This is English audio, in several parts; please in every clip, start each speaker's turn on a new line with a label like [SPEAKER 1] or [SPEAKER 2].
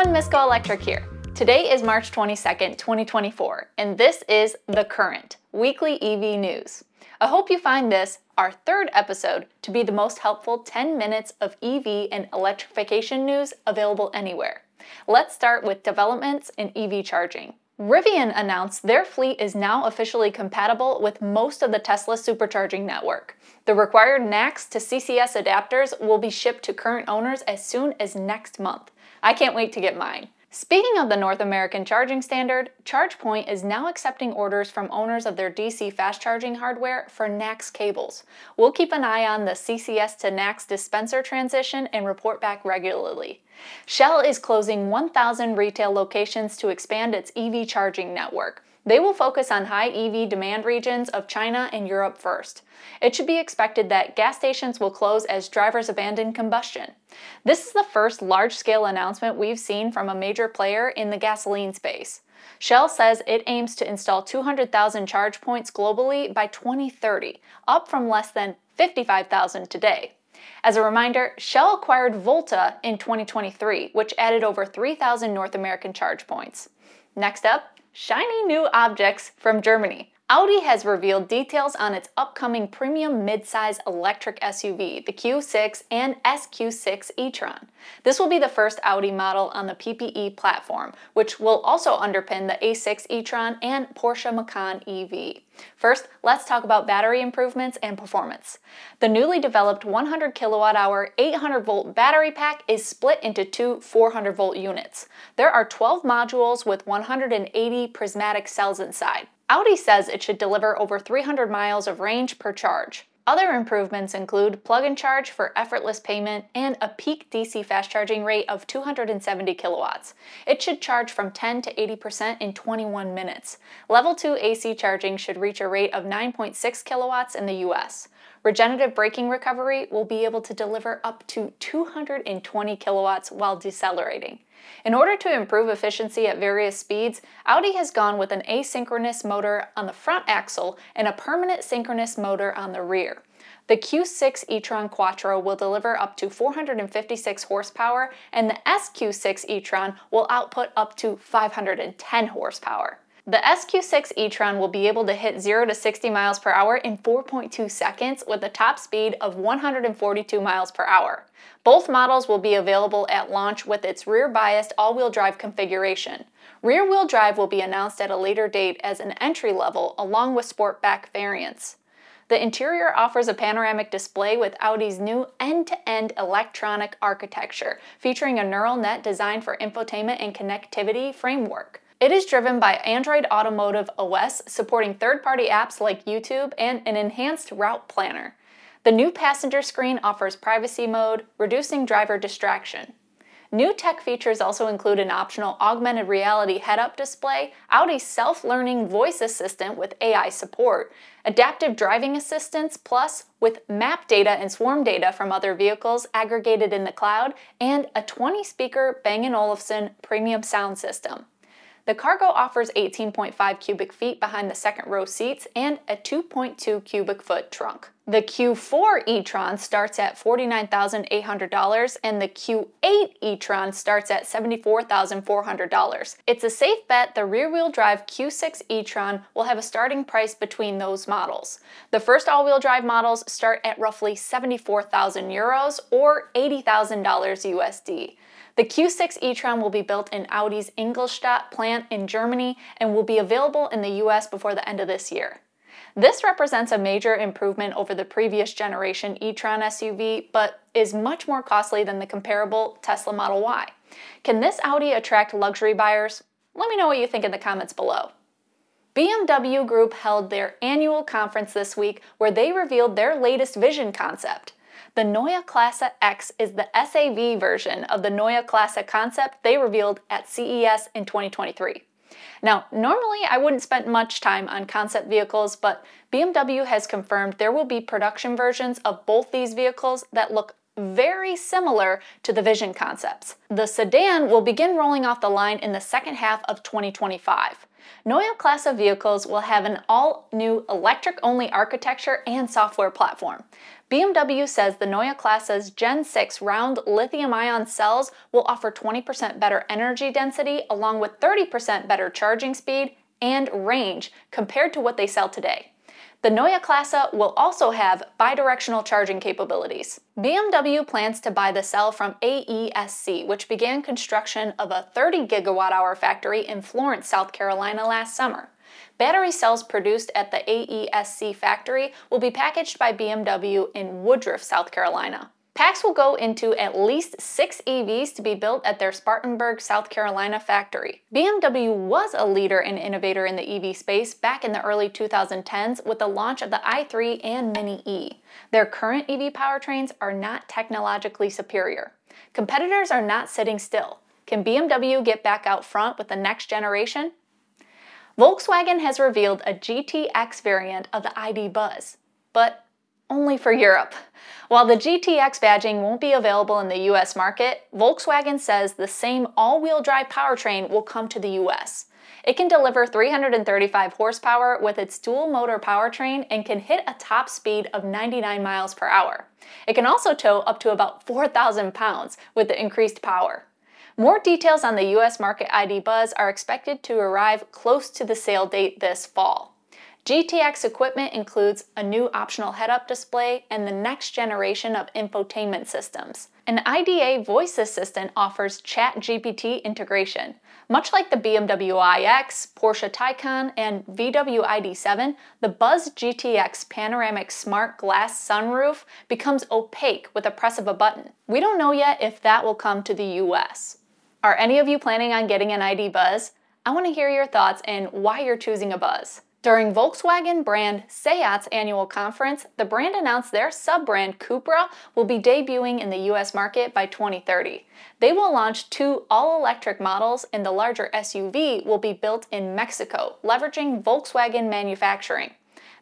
[SPEAKER 1] everyone, Miss GoElectric here. Today is March 22nd, 2024, and this is The Current, weekly EV news. I hope you find this, our third episode, to be the most helpful 10 minutes of EV and electrification news available anywhere. Let's start with developments in EV charging. Rivian announced their fleet is now officially compatible with most of the Tesla supercharging network. The required NACS to CCS adapters will be shipped to current owners as soon as next month. I can't wait to get mine. Speaking of the North American charging standard, ChargePoint is now accepting orders from owners of their DC fast charging hardware for NACS cables. We'll keep an eye on the CCS to NACS dispenser transition and report back regularly. Shell is closing 1,000 retail locations to expand its EV charging network. They will focus on high EV demand regions of China and Europe first. It should be expected that gas stations will close as drivers abandon combustion. This is the first large-scale announcement we've seen from a major player in the gasoline space. Shell says it aims to install 200,000 charge points globally by 2030, up from less than 55,000 today. As a reminder, Shell acquired Volta in 2023, which added over 3,000 North American charge points. Next up, shiny new objects from Germany. Audi has revealed details on its upcoming premium midsize electric SUV, the Q6 and SQ6 e-tron. This will be the first Audi model on the PPE platform, which will also underpin the A6 e-tron and Porsche Macan EV. First, let's talk about battery improvements and performance. The newly developed 100 kWh 800 volt battery pack is split into two 400 volt units. There are 12 modules with 180 prismatic cells inside. Audi says it should deliver over 300 miles of range per charge. Other improvements include plug-and charge for effortless payment and a peak DC fast charging rate of 270 kilowatts. It should charge from 10 to 80% in 21 minutes. Level 2 AC charging should reach a rate of 9.6 kilowatts in the US. Regenerative braking recovery will be able to deliver up to 220 kilowatts while decelerating. In order to improve efficiency at various speeds, Audi has gone with an asynchronous motor on the front axle and a permanent synchronous motor on the rear. The Q6 e-tron Quattro will deliver up to 456 horsepower, and the SQ6 e-tron will output up to 510 horsepower. The SQ6 e-tron will be able to hit 0 to 60 miles per hour in 4.2 seconds with a top speed of 142 miles per hour. Both models will be available at launch with its rear-biased all-wheel drive configuration. Rear-wheel drive will be announced at a later date as an entry level along with Sportback variants. The interior offers a panoramic display with Audi's new end-to-end electronic architecture, featuring a neural net designed for infotainment and connectivity framework. It is driven by Android Automotive OS, supporting third-party apps like YouTube and an enhanced route planner. The new passenger screen offers privacy mode, reducing driver distraction. New tech features also include an optional augmented reality head-up display, Audi's self-learning voice assistant with AI support, adaptive driving assistance plus with map data and swarm data from other vehicles aggregated in the cloud, and a 20-speaker Bang & Olufsen premium sound system. The Cargo offers 18.5 cubic feet behind the second row seats and a 2.2 cubic foot trunk. The Q4 e-tron starts at $49,800 and the Q8 e-tron starts at $74,400. It's a safe bet the rear-wheel drive Q6 e-tron will have a starting price between those models. The first all-wheel drive models start at roughly 74,000 euros or $80,000 USD. The Q6 e-tron will be built in Audi's Ingolstadt plant in Germany and will be available in the US before the end of this year. This represents a major improvement over the previous generation e-tron SUV, but is much more costly than the comparable Tesla Model Y. Can this Audi attract luxury buyers? Let me know what you think in the comments below. BMW Group held their annual conference this week where they revealed their latest vision concept. The Neue Klasse X is the SAV version of the Neue Klasse concept they revealed at CES in 2023. Now, normally I wouldn't spend much time on concept vehicles, but BMW has confirmed there will be production versions of both these vehicles that look very similar to the vision concepts. The sedan will begin rolling off the line in the second half of 2025. Neue Klasse vehicles will have an all-new electric-only architecture and software platform. BMW says the Neue Klasse's Gen 6 round lithium-ion cells will offer 20% better energy density along with 30% better charging speed and range compared to what they sell today. The Neue Klasse will also have bidirectional charging capabilities. BMW plans to buy the cell from AESC, which began construction of a 30 gigawatt-hour factory in Florence, South Carolina last summer. Battery cells produced at the AESC factory will be packaged by BMW in Woodruff, South Carolina. Packs will go into at least 6 EVs to be built at their Spartanburg, South Carolina factory. BMW was a leader and innovator in the EV space back in the early 2010s with the launch of the i3 and Mini E. Their current EV powertrains are not technologically superior. Competitors are not sitting still. Can BMW get back out front with the next generation? Volkswagen has revealed a GTX variant of the ID.BUZZ, but only for Europe. While the GTX badging won't be available in the US market, Volkswagen says the same all-wheel drive powertrain will come to the US. It can deliver 335 horsepower with its dual-motor powertrain and can hit a top speed of 99 miles per hour. It can also tow up to about 4,000 pounds with the increased power. More details on the US market ID.BUZZ are expected to arrive close to the sale date this fall. GTX equipment includes a new optional head-up display and the next generation of infotainment systems. An IDA voice assistant offers ChatGPT integration. Much like the BMW iX, Porsche Taycan, and VW ID.7, the BUZZ GTX panoramic smart glass sunroof becomes opaque with a press of a button. We don't know yet if that will come to the US. Are any of you planning on getting an ID.BUZZ? I want to hear your thoughts and why you're choosing a Buzz. During Volkswagen brand Seat's annual conference, the brand announced their sub-brand Cupra will be debuting in the US market by 2030. They will launch 2 all-electric models and the larger SUV will be built in Mexico, leveraging Volkswagen manufacturing.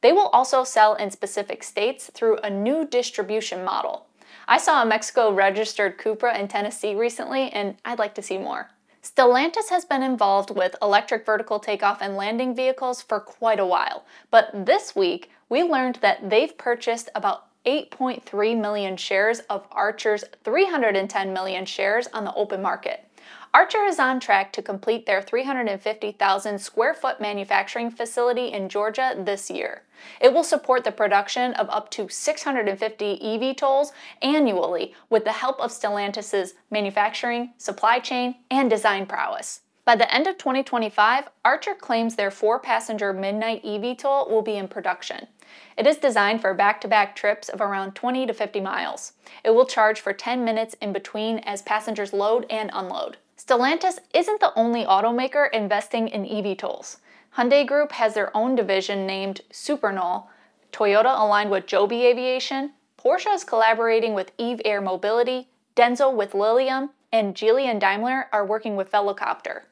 [SPEAKER 1] They will also sell in specific states through a new distribution model. I saw a Mexico-registered Cupra in Tennessee recently, and I'd like to see more. Stellantis has been involved with electric vertical takeoff and landing vehicles for quite a while, but this week we learned that they've purchased about 8.3 million shares of Archer's 310 million shares on the open market. Archer is on track to complete their 350,000 square foot manufacturing facility in Georgia this year. It will support the production of up to 650 EVTOLs annually with the help of Stellantis' manufacturing, supply chain, and design prowess. By the end of 2025, Archer claims their 4-passenger Midnight eVTOL will be in production. It is designed for back-to-back trips of around 20 to 50 miles. It will charge for 10 minutes in between as passengers load and unload. Stellantis isn't the only automaker investing in eVTOLs. Hyundai Group has their own division named Supernal, Toyota aligned with Joby Aviation, Porsche is collaborating with Eve Air Mobility, Denso with Lilium, and Geely and Daimler are working with Velocopter.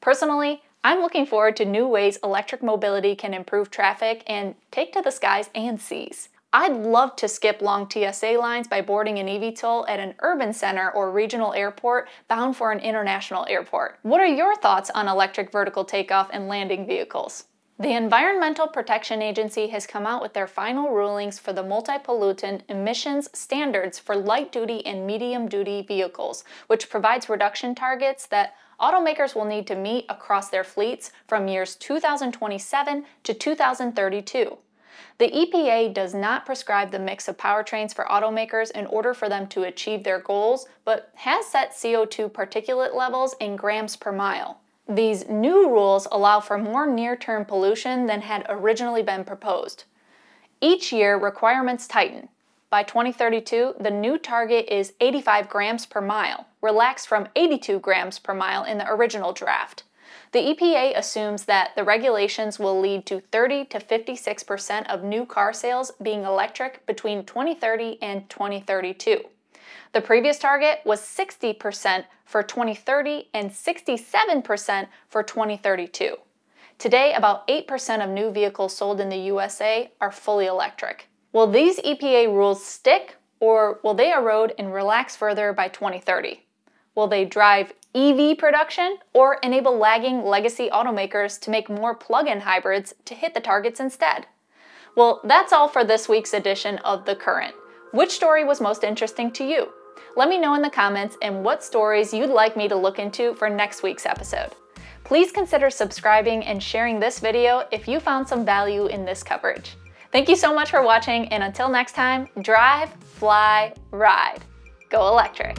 [SPEAKER 1] Personally, I'm looking forward to new ways electric mobility can improve traffic and take to the skies and seas. I'd love to skip long TSA lines by boarding an eVTOL at an urban center or regional airport bound for an international airport. What are your thoughts on electric vertical takeoff and landing vehicles? The Environmental Protection Agency has come out with their final rulings for the multi-pollutant emissions standards for light-duty and medium-duty vehicles, which provides reduction targets that automakers will need to meet across their fleets from years 2027 to 2032. The EPA does not prescribe the mix of powertrains for automakers in order for them to achieve their goals, but has set CO2 particulate levels in grams per mile. These new rules allow for more near-term pollution than had originally been proposed. Each year, requirements tighten. By 2032, the new target is 85 grams per mile, relaxed from 82 grams per mile in the original draft. The EPA assumes that the regulations will lead to 30 to 56% of new car sales being electric between 2030 and 2032. The previous target was 60% for 2030 and 67% for 2032. Today, about 8% of new vehicles sold in the USA are fully electric. Will these EPA rules stick, or will they erode and relax further by 2030? Will they drive EV production or enable lagging legacy automakers to make more plug-in hybrids to hit the targets instead? Well, that's all for this week's edition of The Current. Which story was most interesting to you? Let me know in the comments and what stories you'd like me to look into for next week's episode. Please consider subscribing and sharing this video if you found some value in this coverage. Thank you so much for watching, and until next time, drive, fly, ride. Go electric!